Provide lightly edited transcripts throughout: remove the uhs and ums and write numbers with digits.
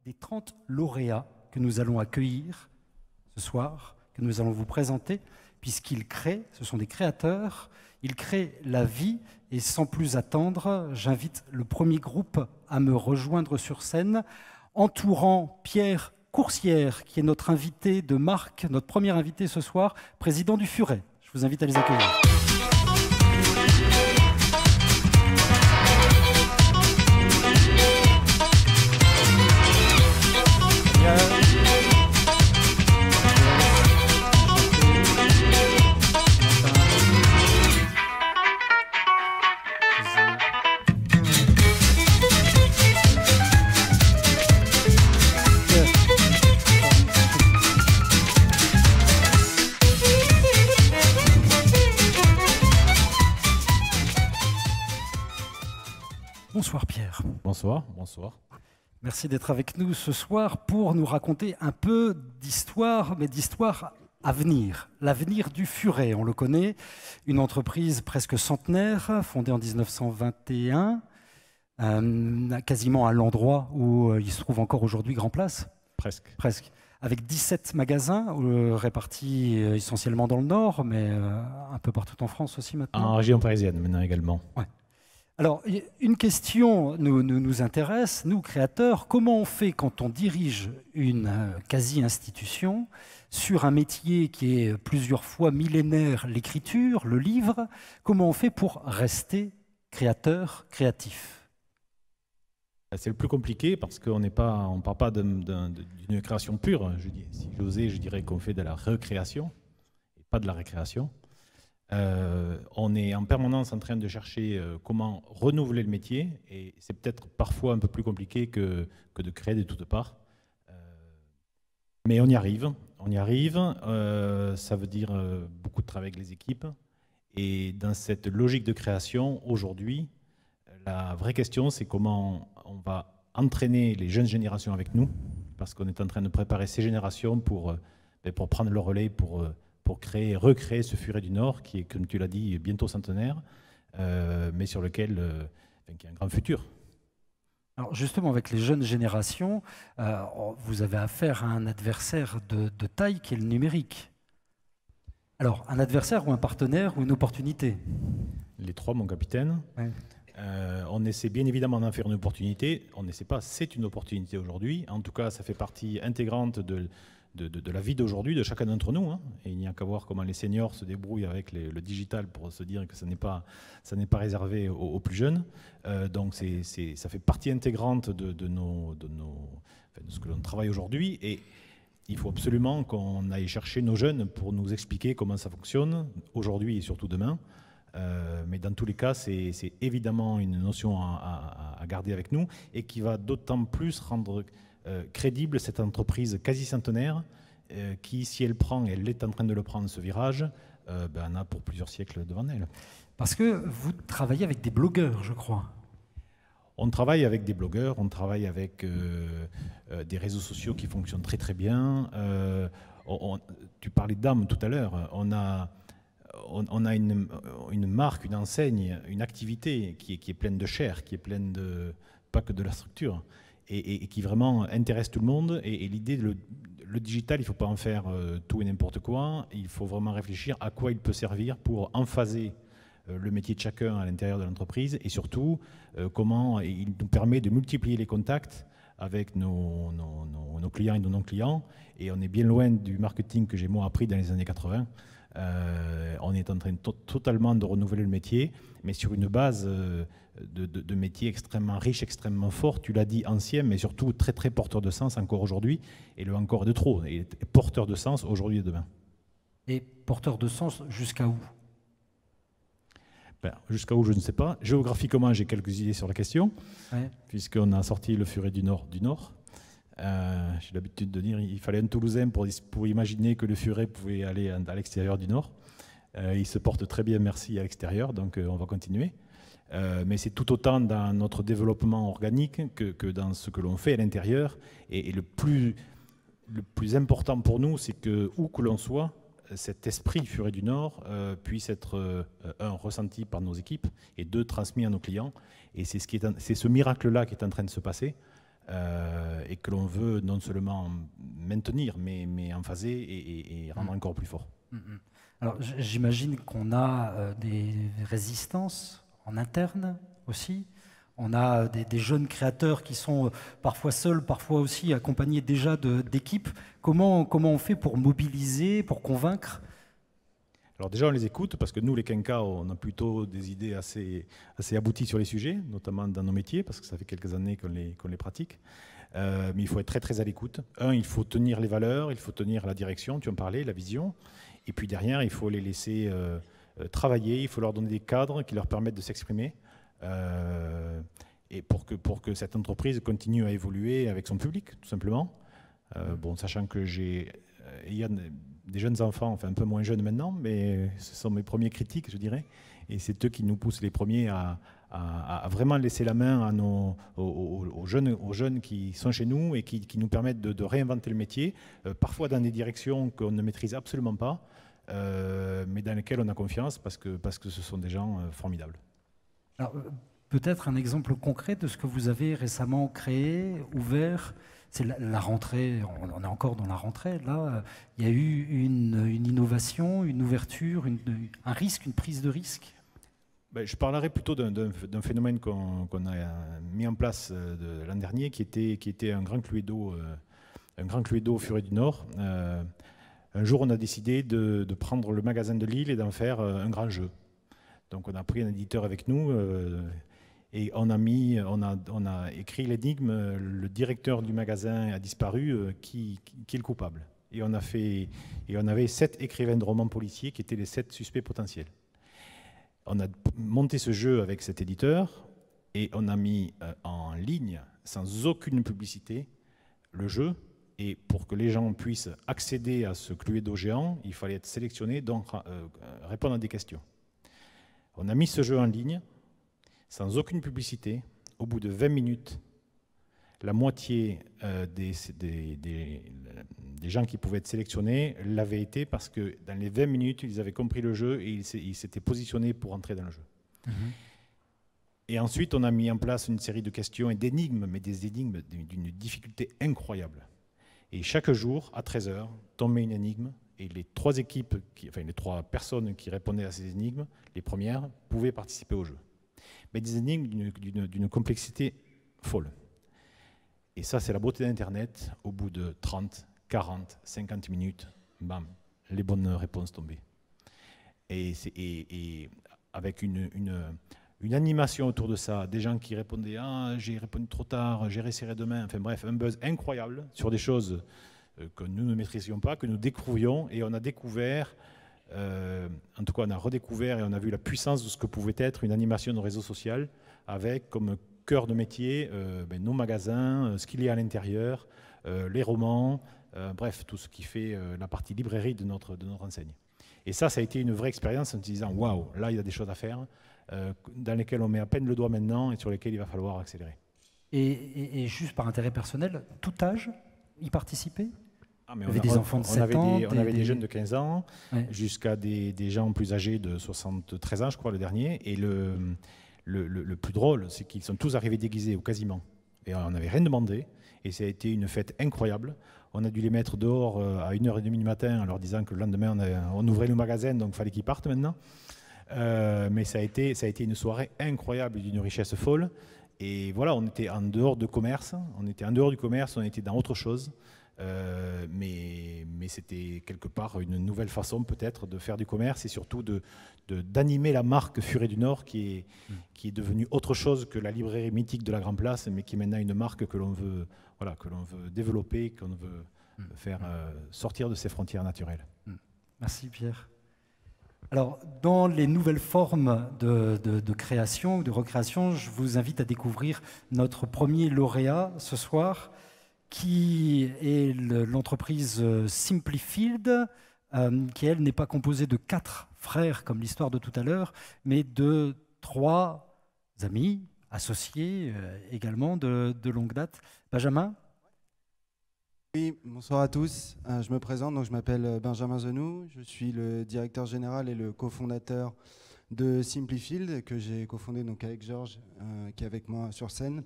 des 30 lauréats que nous allons accueillir ce soir, que nous allons vous présenter, puisqu'ils créent, ce sont des créateurs, ils créent la vie. Et sans plus attendre, j'invite le premier groupe à me rejoindre sur scène, entourant Pierre Coursière, qui est notre invité de marque, notre premier invité ce soir, président du Furet. Je vous invite à les accueillir. Bonsoir Pierre. Bonsoir, bonsoir. Merci d'être avec nous ce soir pour nous raconter un peu d'histoire, mais d'histoire à venir. L'avenir du Furet, on le connaît, une entreprise presque centenaire, fondée en 1921, quasiment à l'endroit où il se trouve encore aujourd'hui Grand Place. Presque. Presque. Avec 17 magasins répartis essentiellement dans le Nord, mais un peu partout en France aussi maintenant. En région parisienne maintenant également. Ouais. Alors, une question nous intéresse, nous créateurs. Comment on fait quand on dirige une quasi-institution sur un métier qui est plusieurs fois millénaire, l'écriture, le livre? Comment on fait pour rester créateur, créatif? C'est le plus compliqué parce qu'on ne parle pas d'une création pure. Si j'osais, je dirais qu'on fait de la recréation et pas de la récréation. On est en permanence en train de chercher comment renouveler le métier, et c'est peut-être parfois un peu plus compliqué que de créer de toutes parts. Mais on y arrive. Ça veut dire beaucoup de travail avec les équipes. Et dans cette logique de création, aujourd'hui, la vraie question, c'est comment on va entraîner les jeunes générations avec nous, parce qu'on est en train de préparer ces générations pour prendre le relais, pour recréer ce Furet du Nord, qui est, comme tu l'as dit, bientôt centenaire, mais sur lequel il y a un grand futur. Alors justement, avec les jeunes générations, vous avez affaire à un adversaire de taille qui est le numérique. Alors, un adversaire ou un partenaire ou une opportunité? Les trois, mon capitaine. Ouais. On essaie bien évidemment d'en faire une opportunité. On n'essaie pas, c'est une opportunité aujourd'hui. En tout cas, ça fait partie intégrante de la vie d'aujourd'hui, de chacun d'entre nous. Hein. Et il n'y a qu'à voir comment les seniors se débrouillent avec le digital pour se dire que ça n'est pas réservé aux plus jeunes. Donc ça fait partie intégrante de ce que l'on travaille aujourd'hui. Et il faut absolument qu'on aille chercher nos jeunes pour nous expliquer comment ça fonctionne, aujourd'hui et surtout demain. Mais dans tous les cas, c'est évidemment une notion à garder avec nous, et qui va d'autant plus rendre crédible cette entreprise quasi centenaire qui, si elle est en train de le prendre, ce virage, en a pour plusieurs siècles devant elle. Parce que vous travaillez avec des blogueurs, je crois. On travaille avec des blogueurs, on travaille avec des réseaux sociaux qui fonctionnent très très bien. Tu parlais d'âme tout à l'heure. On a une marque, une enseigne, une activité qui est pleine de chair, qui est pleine de, pas que de la structure, et qui vraiment intéresse tout le monde. Et l'idée, le digital, il ne faut pas en faire tout et n'importe quoi. Il faut vraiment réfléchir à quoi il peut servir pour emphaser le métier de chacun à l'intérieur de l'entreprise, et surtout comment il nous permet de multiplier les contacts avec nos clients et nos non-clients. Et on est bien loin du marketing que j'ai moi appris dans les années 80. On est en train totalement de renouveler le métier, mais sur une base de métier extrêmement riche, extrêmement fort. Tu l'as dit, ancien, mais surtout très très porteur de sens encore aujourd'hui, et le encore de trop, et porteur de sens aujourd'hui et demain. Et porteur de sens jusqu'à où? Jusqu'à où, je ne sais pas. Géographiquement, j'ai quelques idées sur la question, ouais. Puisqu'on a sorti le Furet du Nord. J'ai l'habitude de dire qu'il fallait un Toulousain pour imaginer que le Furet pouvait aller à l'extérieur du Nord. Il se porte très bien, merci, à l'extérieur, donc on va continuer. Mais c'est tout autant dans notre développement organique que dans ce que l'on fait à l'intérieur. Et le plus important pour nous, c'est que, où que l'on soit, cet esprit Furet du Nord puisse être, un, ressenti par nos équipes, et deux, transmis à nos clients. Et c'est ce miracle-là qui est en train de se passer. et que l'on veut non seulement maintenir, mais emphaser et rendre encore plus fort. Alors j'imagine qu'on a des résistances en interne aussi. On a des jeunes créateurs qui sont parfois seuls, parfois aussi accompagnés déjà d'équipes. Comment on fait pour mobiliser, pour convaincre ? Alors déjà, on les écoute parce que nous, les Quinca, on a plutôt des idées assez abouties sur les sujets, notamment dans nos métiers, parce que ça fait quelques années qu'on les pratique. Mais il faut être très, très à l'écoute. Il faut tenir les valeurs, il faut tenir la direction, tu en parlais, la vision. Et puis derrière, il faut les laisser travailler, il faut leur donner des cadres qui leur permettent de s'exprimer. Et pour que cette entreprise continue à évoluer avec son public, tout simplement. Sachant que il y a des jeunes enfants, enfin un peu moins jeunes maintenant, mais ce sont mes premiers critiques, je dirais. Et c'est eux qui nous poussent les premiers à vraiment laisser la main aux jeunes qui sont chez nous et qui nous permettent de réinventer le métier, parfois dans des directions qu'on ne maîtrise absolument pas, mais dans lesquelles on a confiance parce que ce sont des gens formidables. Alors, peut-être un exemple concret de ce que vous avez récemment créé, ouvert. C'est la rentrée, on est encore dans la rentrée, là. Il y a eu une innovation, une ouverture, un risque, une prise de risque. Je parlerai plutôt d'un phénomène qu'on a mis en place l'an dernier, qui était un grand cluedo au Furet du Nord. Un jour, on a décidé de prendre le magasin de Lille et d'en faire un grand jeu. Donc on a pris un éditeur avec nous et on a écrit l'énigme, le directeur du magasin a disparu, qui est le coupable. Et on avait 7 écrivains de romans policiers qui étaient les 7 suspects potentiels. On a monté ce jeu avec cet éditeur et on a mis en ligne, sans aucune publicité, le jeu. Et pour que les gens puissent accéder à ce cluedo géant, il fallait être sélectionné, donc répondre à des questions. On a mis ce jeu en ligne, sans aucune publicité. Au bout de 20 minutes, la moitié des gens qui pouvaient être sélectionnés l'avaient été parce que dans les 20 minutes, ils avaient compris le jeu et ils s'étaient positionnés pour entrer dans le jeu. Et ensuite, on a mis en place une série de questions et d'énigmes, mais des énigmes d'une difficulté incroyable. Et chaque jour, à 13h, tombait une énigme. Et les 3 personnes qui répondaient à ces énigmes, les premières, pouvaient participer au jeu. Mais des énigmes d'une complexité folle. Et ça, c'est la beauté d'Internet. Au bout de 30, 40, 50 minutes, bam, les bonnes réponses tombaient. Et avec une animation autour de ça, des gens qui répondaient « Ah, j'ai répondu trop tard, j'ai réessayé demain », enfin bref, un buzz incroyable sur des choses que nous ne maîtrisions pas, que nous découvrions, et on a découvert, en tout cas on a redécouvert et on a vu la puissance de ce que pouvait être une animation de réseau social avec comme cœur de métier nos magasins, ce qu'il y a à l'intérieur, les romans, bref, tout ce qui fait la partie librairie de notre enseigne. Et ça a été une vraie expérience en se disant « Waouh, là il y a des choses à faire », dans lesquelles on met à peine le doigt maintenant et sur lesquelles il va falloir accélérer. Et juste par intérêt personnel, tout âge y participer? Il y avait des enfants de 7 ans, on avait des jeunes de 15 ans, ouais, jusqu'à des gens plus âgés de 73 ans, je crois, le dernier. Et le plus drôle, c'est qu'ils sont tous arrivés déguisés, ou quasiment. Et on n'avait rien demandé. Et ça a été une fête incroyable. On a dû les mettre dehors à 1h30 du matin en leur disant que le lendemain, on ouvrait le magasin, donc il fallait qu'ils partent maintenant. Mais ça a été une soirée incroyable, d'une richesse folle. Et voilà, on était en dehors de commerce, on était dans autre chose. Mais c'était quelque part une nouvelle façon peut-être de faire du commerce et surtout d'animer la marque Furet du Nord qui est devenue autre chose que la librairie mythique de la Grand Place, mais qui est maintenant une marque que l'on veut développer, qu'on veut faire sortir de ses frontières naturelles. Merci Pierre. Alors, dans les nouvelles formes de création, de recréation, je vous invite à découvrir notre premier lauréat ce soir, qui est l'entreprise Simplifield, qui, elle, n'est pas composée de 4 frères, comme l'histoire de tout à l'heure, mais de 3 amis, associés également de longue date. Benjamin ? Oui, bonsoir à tous. Je me présente, donc je m'appelle Benjamin Zenou, je suis le directeur général et le cofondateur de Simplifield, que j'ai cofondé donc avec Georges, qui est avec moi sur scène.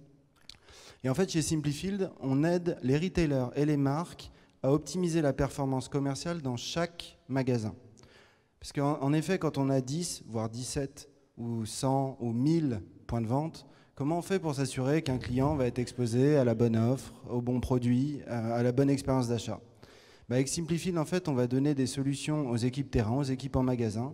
Et en fait, chez Simplifield, on aide les retailers et les marques à optimiser la performance commerciale dans chaque magasin. Parce qu'en effet, quand on a 10, voire 17, ou 100, ou 1000 points de vente, comment on fait pour s'assurer qu'un client va être exposé à la bonne offre, au bon produit, à la bonne expérience d'achat? Avec Simplifield, en fait, on va donner des solutions aux équipes terrain, aux équipes en magasin,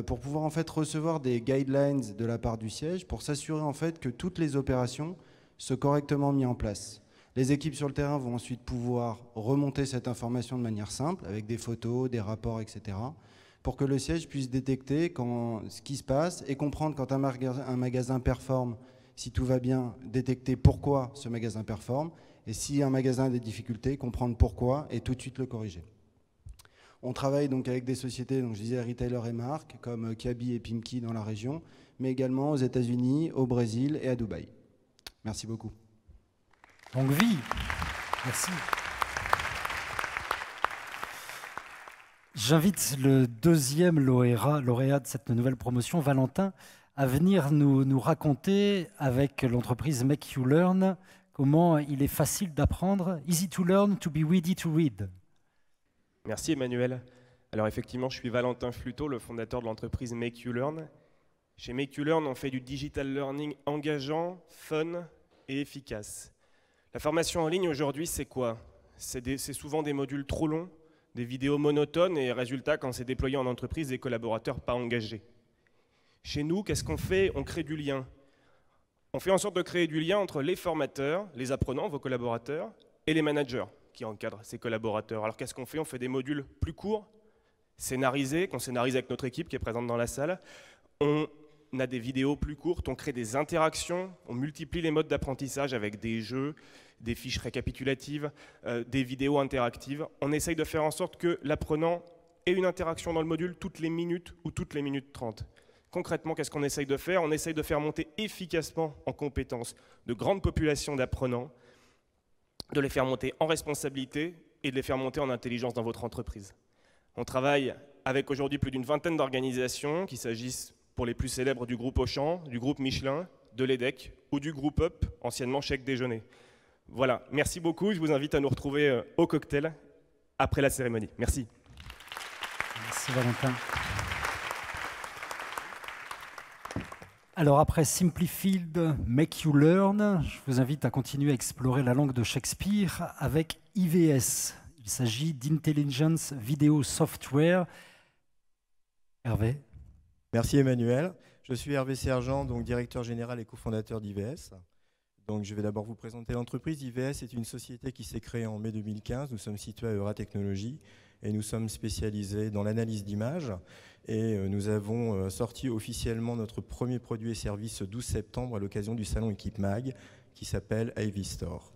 pour pouvoir en fait recevoir des guidelines de la part du siège pour s'assurer en fait que toutes les opérations soient correctement mises en place. Les équipes sur le terrain vont ensuite pouvoir remonter cette information de manière simple, avec des photos, des rapports, etc., pour que le siège puisse détecter ce qui se passe et comprendre quand un magasin performe, si tout va bien, détecter pourquoi ce magasin performe, et si un magasin a des difficultés, comprendre pourquoi et tout de suite le corriger. On travaille donc avec des sociétés, donc je disais retailers et marques, comme Kaby et Pimki dans la région, mais également aux États-Unis, au Brésil et à Dubaï. Merci beaucoup. Longue vie. Merci. J'invite le deuxième lauréat de cette nouvelle promotion, Valentin, à venir nous raconter avec l'entreprise Make You Learn comment il est facile d'apprendre, easy to learn, to be ready to read. Merci Emmanuel. Alors effectivement, je suis Valentin Fluteau, le fondateur de l'entreprise Make You Learn. Chez Make You Learn, on fait du digital learning engageant, fun et efficace. La formation en ligne aujourd'hui, c'est quoi? C'est souvent des modules trop longs, des vidéos monotones et résultat, quand c'est déployé en entreprise, des collaborateurs pas engagés. Chez nous, qu'est-ce qu'on fait? On crée du lien. On fait en sorte de créer du lien entre les formateurs, les apprenants, vos collaborateurs, et les managers qui encadrent ces collaborateurs. Alors qu'est-ce qu'on fait? On fait des modules plus courts, scénarisés, qu'on scénarise avec notre équipe qui est présente dans la salle. On a des vidéos plus courtes, on crée des interactions, on multiplie les modes d'apprentissage avec des jeux, des fiches récapitulatives, des vidéos interactives. On essaye de faire en sorte que l'apprenant ait une interaction dans le module toutes les minutes ou toutes les minutes 30. Concrètement, qu'est-ce qu'on essaye de faire? On essaye de faire monter efficacement en compétences de grandes populations d'apprenants, de les faire monter en responsabilité et de les faire monter en intelligence dans votre entreprise. On travaille avec aujourd'hui plus d'une vingtaine d'organisations, qu'il s'agisse pour les plus célèbres du groupe Auchan, du groupe Michelin, de l'EDEC ou du groupe Up, anciennement Chèque Déjeuner. Voilà, merci beaucoup. Je vous invite à nous retrouver au cocktail après la cérémonie. Merci. Merci Valentin. Alors après Simplifield, Make You Learn, je vous invite à continuer à explorer la langue de Shakespeare avec IVS. Il s'agit d'Intelligence Video Software. Hervé. Merci Emmanuel. Je suis Hervé Sergent, donc directeur général et cofondateur d'IVS. Donc je vais d'abord vous présenter l'entreprise. IVS est une société qui s'est créée en mai 2015. Nous sommes situés à Euratechnologies et nous sommes spécialisés dans l'analyse d'images. Et nous avons sorti officiellement notre premier produit et service ce 12 septembre à l'occasion du salon Equipmag qui s'appelle AV Store.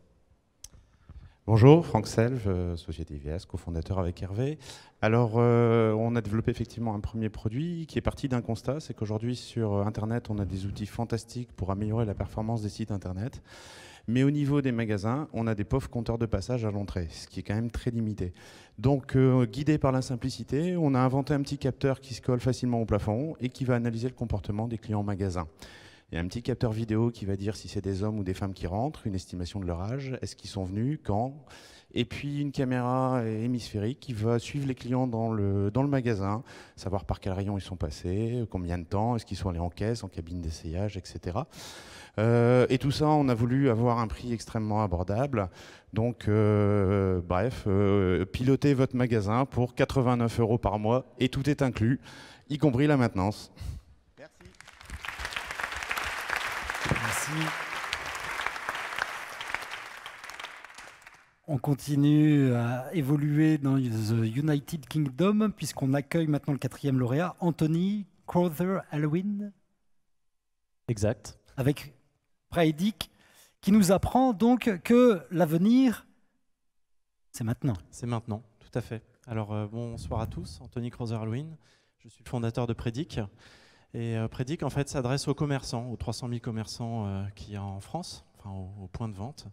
Bonjour, Franck Selve, Société IVS, cofondateur avec Hervé. Alors, on a développé effectivement un premier produit qui est parti d'un constat, c'est qu'aujourd'hui sur Internet, on a des outils fantastiques pour améliorer la performance des sites Internet. Mais au niveau des magasins, on a des pauvres compteurs de passage à l'entrée, ce qui est quand même très limité. Donc, guidé par la simplicité, on a inventé un petit capteur qui se colle facilement au plafond et qui va analyser le comportement des clients en magasin. Il y a un petit capteur vidéo qui va dire si c'est des hommes ou des femmes qui rentrent, une estimation de leur âge, est-ce qu'ils sont venus, quand. Et puis une caméra hémisphérique qui va suivre les clients dans le magasin, savoir par quel rayon ils sont passés, combien de temps, est-ce qu'ils sont allés en caisse, en cabine d'essayage, etc. Et tout ça, on a voulu avoir un prix extrêmement abordable. Donc, bref, pilotez votre magasin pour 89 € par mois et tout est inclus, y compris la maintenance. Merci. On continue à évoluer dans the United Kingdom puisqu'on accueille maintenant le 4e lauréat, Anthony Crowther-Halloween. Exact. Avec Praidic, qui nous apprend donc que l'avenir, c'est maintenant. C'est maintenant, tout à fait. Alors bonsoir à tous, Anthony Crowther-Halloween. Je suis le fondateur de Praidic. Et Praidic, en fait, s'adresse aux commerçants, aux 300 000 commerçants qu'il y a en France, enfin aux points de vente,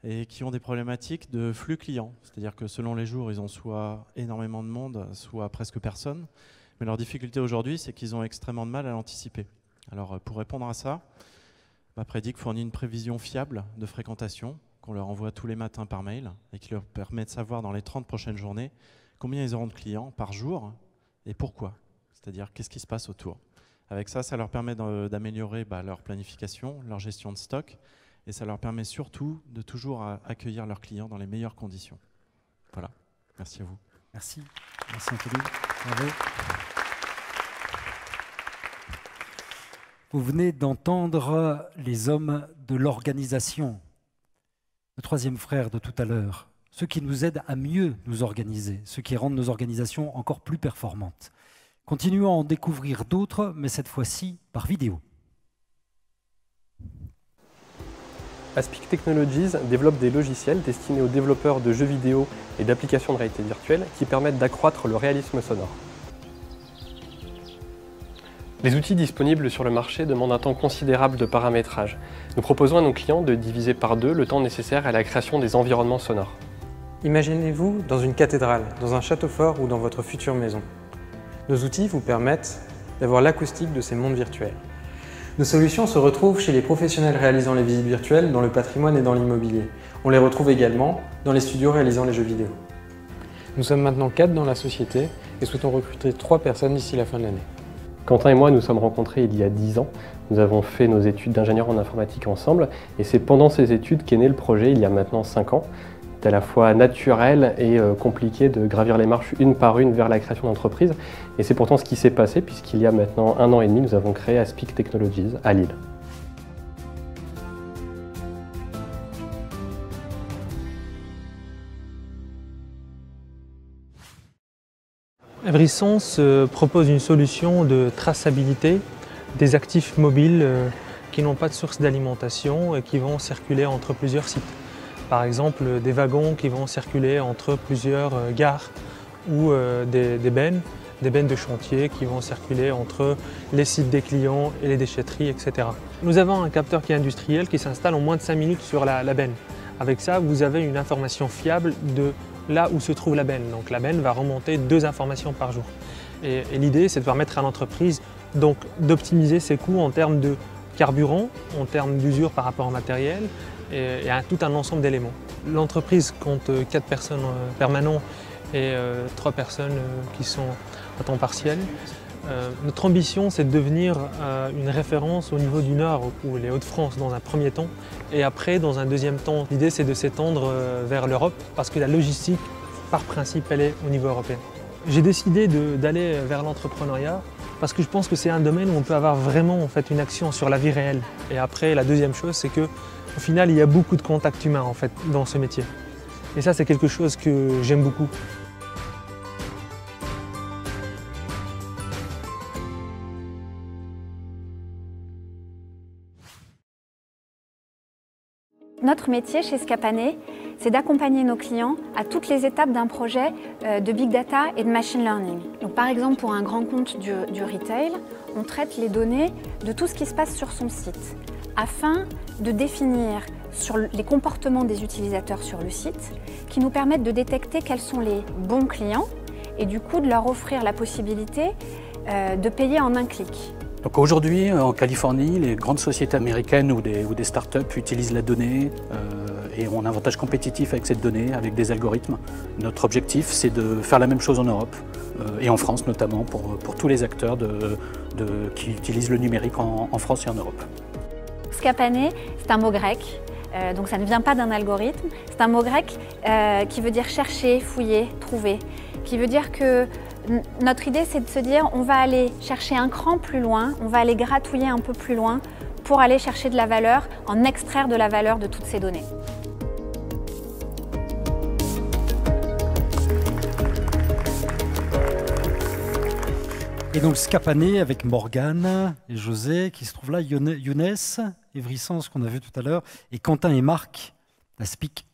et qui ont des problématiques de flux clients. C'est-à-dire que selon les jours, ils ont soit énormément de monde, soit presque personne. Mais leur difficulté aujourd'hui, c'est qu'ils ont extrêmement de mal à l'anticiper. Alors, pour répondre à ça, Predic fournit une prévision fiable de fréquentation qu'on leur envoie tous les matins par mail et qui leur permet de savoir dans les 30 prochaines journées combien ils auront de clients par jour et pourquoi. C'est-à-dire qu'est-ce qui se passe autour. Avec ça, ça leur permet d'améliorer leur planification, leur gestion de stock et ça leur permet surtout de toujours accueillir leurs clients dans les meilleures conditions. Voilà, merci à vous. Merci. Merci Anthony. Bravo. Vous venez d'entendre les hommes de l'organisation, le troisième frère de tout à l'heure, ceux qui nous aident à mieux nous organiser, ceux qui rendent nos organisations encore plus performantes. Continuons à en découvrir d'autres, mais cette fois-ci par vidéo. Aspic Technologies développe des logiciels destinés aux développeurs de jeux vidéo et d'applications de réalité virtuelle qui permettent d'accroître le réalisme sonore. Les outils disponibles sur le marché demandent un temps considérable de paramétrage. Nous proposons à nos clients de diviser par 2 le temps nécessaire à la création des environnements sonores. Imaginez-vous dans une cathédrale, dans un château fort ou dans votre future maison. Nos outils vous permettent d'avoir l'acoustique de ces mondes virtuels. Nos solutions se retrouvent chez les professionnels réalisant les visites virtuelles dans le patrimoine et dans l'immobilier. On les retrouve également dans les studios réalisant les jeux vidéo. Nous sommes maintenant 4 dans la société et souhaitons recruter 3 personnes d'ici la fin de l'année. Quentin et moi nous sommes rencontrés il y a 10 ans. Nous avons fait nos études d'ingénieur en informatique ensemble et c'est pendant ces études qu'est né le projet il y a maintenant 5 ans. C'est à la fois naturel et compliqué de gravir les marches une par une vers la création d'entreprise. Et c'est pourtant ce qui s'est passé puisqu'il y a maintenant 1 an et demi, nous avons créé Aspic Technologies à Lille. Everysense propose une solution de traçabilité des actifs mobiles qui n'ont pas de source d'alimentation et qui vont circuler entre plusieurs sites. Par exemple, des wagons qui vont circuler entre plusieurs gares ou des bennes de chantier qui vont circuler entre les sites des clients et les déchetteries, etc. Nous avons un capteur qui est industriel qui s'installe en moins de 5 minutes sur la benne. Avec ça, vous avez une information fiable de là où se trouve la benne. Donc la benne va remonter 2 informations par jour. Et l'idée, c'est de permettre à l'entreprise d'optimiser ses coûts en termes de carburant, en termes d'usure par rapport au matériel, et à tout un ensemble d'éléments. L'entreprise compte 4 personnes permanentes et 3 personnes qui sont à temps partiel. Notre ambition, c'est de devenir une référence au niveau du Nord ou les Hauts-de-France dans un premier temps. Et après, dans un deuxième temps, l'idée, c'est de s'étendre vers l'Europe parce que la logistique, par principe, elle est au niveau européen. J'ai décidé d'aller vers l'entrepreneuriat parce que je pense que c'est un domaine où on peut avoir vraiment une action sur la vie réelle. Et après, la deuxième chose, c'est qu'au final, il y a beaucoup de contacts humains dans ce métier. Et ça, c'est quelque chose que j'aime beaucoup. Notre métier chez Scapané, c'est d'accompagner nos clients à toutes les étapes d'un projet de Big Data et de Machine Learning. Donc, par exemple, pour un grand compte du retail, on traite les données de tout ce qui se passe sur son site afin de définir sur les comportements des utilisateurs sur le site qui nous permettent de détecter quels sont les bons clients et du coup de leur offrir la possibilité de payer en un clic. Donc aujourd'hui, en Californie, les grandes sociétés américaines ou des startups utilisent la donnée et ont un avantage compétitif avec cette donnée, avec des algorithmes. Notre objectif, c'est de faire la même chose en Europe et en France notamment, pour tous les acteurs qui utilisent le numérique en France et en Europe. Scapané, c'est un mot grec, donc ça ne vient pas d'un algorithme. C'est un mot grec qui veut dire chercher, fouiller, trouver, qui veut dire que notre idée, c'est de se dire on va aller chercher un cran plus loin, on va aller gratouiller un peu plus loin pour aller chercher de la valeur, en extraire de la valeur de toutes ces données. Et donc Scapané avec Morgane et José qui se trouvent là, Younes, Everysense qu'on a vu tout à l'heure, et Quentin et Marc, Aspic,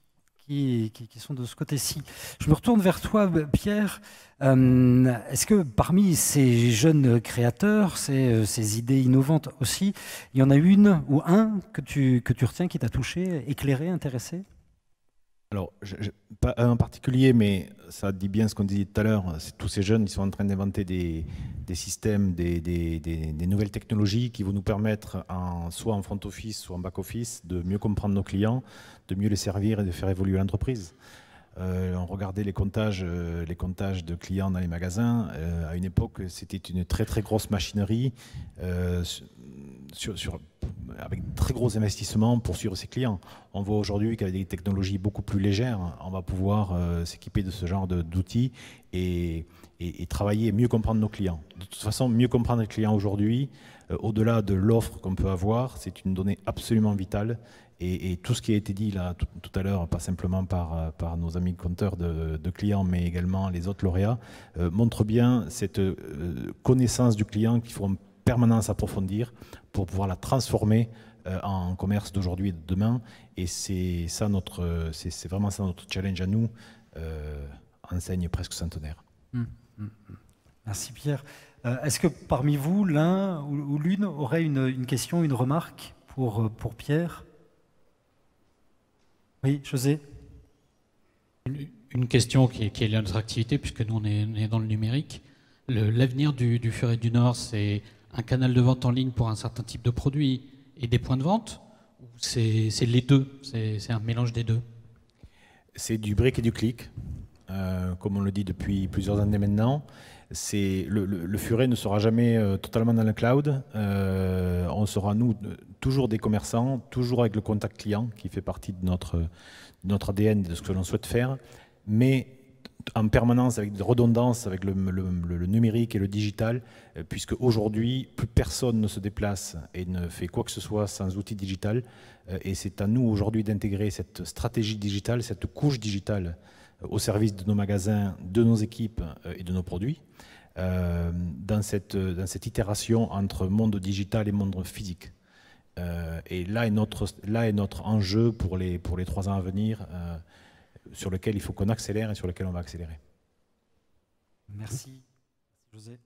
qui sont de ce côté-ci. Je me retourne vers toi, Pierre. Est-ce que parmi ces jeunes créateurs, ces idées innovantes aussi, il y en a une ou un que tu retiens qui t'a touché, éclairé, intéressé ? Alors, pas un en particulier, mais ça dit bien ce qu'on disait tout à l'heure. Tous ces jeunes, ils sont en train d'inventer des systèmes, des nouvelles technologies qui vont nous permettre, soit en front office, soit en back office, de mieux comprendre nos clients, de mieux les servir et de faire évoluer l'entreprise. On regardait les comptages de clients dans les magasins. À une époque, c'était une très très grosse machinerie avec de très gros investissements pour suivre ses clients. On voit aujourd'hui qu'avec des technologies beaucoup plus légères, on va pouvoir s'équiper de ce genre d'outils et travailler et mieux comprendre nos clients. De toute façon, mieux comprendre les clients aujourd'hui, au-delà de l'offre qu'on peut avoir, c'est une donnée absolument vitale. Et tout ce qui a été dit là tout à l'heure, pas simplement par nos amis compteurs de clients, mais également les autres lauréats, montre bien cette connaissance du client qu'il faut en permanence approfondir pour pouvoir la transformer en commerce d'aujourd'hui et de demain. Et c'est vraiment ça notre challenge à nous, enseigne presque centenaire. Merci Pierre. Est-ce que parmi vous, l'un ou l'une aurait une question, une remarque pour Pierre ? Oui, José. Une question qui est liée à notre activité, puisque nous on est dans le numérique. L'avenir du Furet du Nord, c'est un canal de vente en ligne pour un certain type de produits et des points de vente, ou c'est les deux, c'est un mélange des deux? C'est du brick et du clic, comme on le dit depuis plusieurs années maintenant. Le Furet ne sera jamais totalement dans le cloud. On sera, nous, toujours des commerçants, toujours avec le contact client qui fait partie de notre ADN, de ce que l'on souhaite faire, mais en permanence avec des redondances avec le numérique et le digital, puisque aujourd'hui, plus personne ne se déplace et ne fait quoi que ce soit sans outil digital. Et c'est à nous aujourd'hui d'intégrer cette stratégie digitale, cette couche digitale au service de nos magasins, de nos équipes et de nos produits, dans cette itération entre monde digital et monde physique. Et là est notre enjeu pour les 3 ans à venir, sur lequel il faut qu'on accélère et sur lequel on va accélérer. Merci, José.